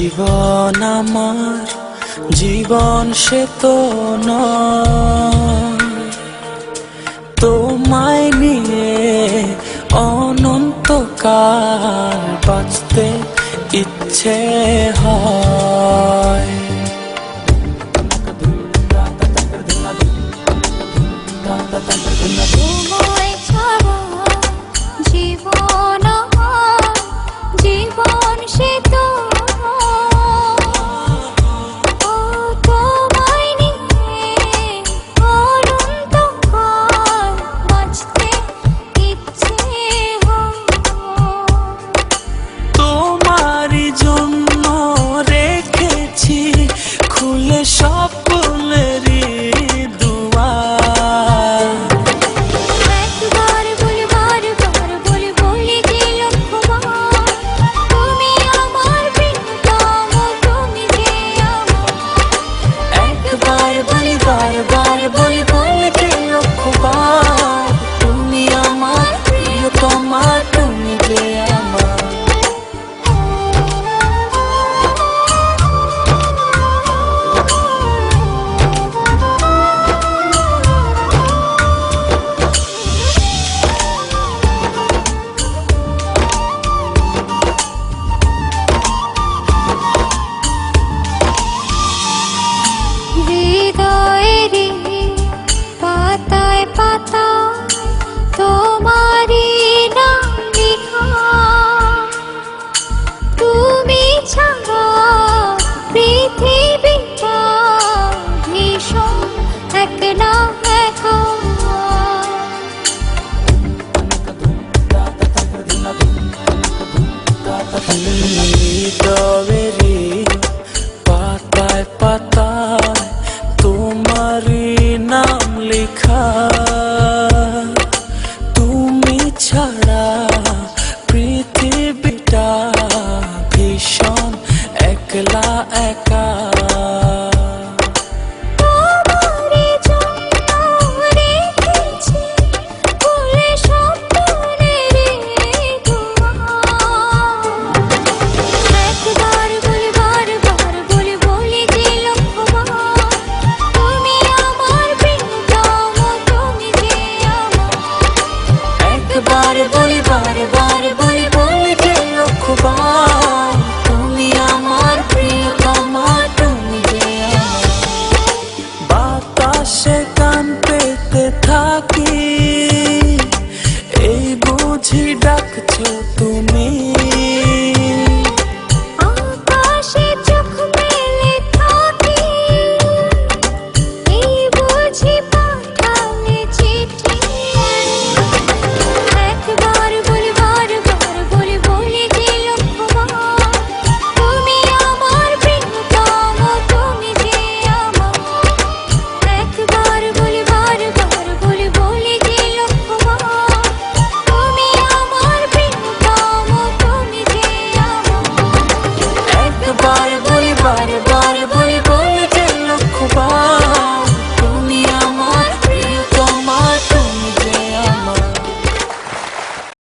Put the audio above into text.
জীবন আমার জীবন সে তো নয়, তোমায় নিয়ে অনন্তকাল বাঁচতে ইচ্ছে হয়। তোমায় ছাড়া জীবন আমার জীবন সে তো তোমায় নিয়ে অনন্তকাল বাঁচতে ইচ্ছে হয়। তোমারই জন্য রেখেছি খুলে স্বপ্নেরই দুয়ার। একবার বলি বারবার বলি বলি যে লক্ষ্যবার, তুমি আমার প্রিয়তম, তুমি যে আমার। একবার বলি বারবার বলি বলি যে লক্ষ্যবার, তুমি আমার প্রিয়তমা, তুমি যে আমার। হৃদয়েরই পাতায় পাতায় তোমারই নাম লেখা, তুমি ছাড়া পৃথিবীটা ভীষণ একলা একা। হৃদয়েরই পাতায় পাতায় তোমারই নাম লেখা।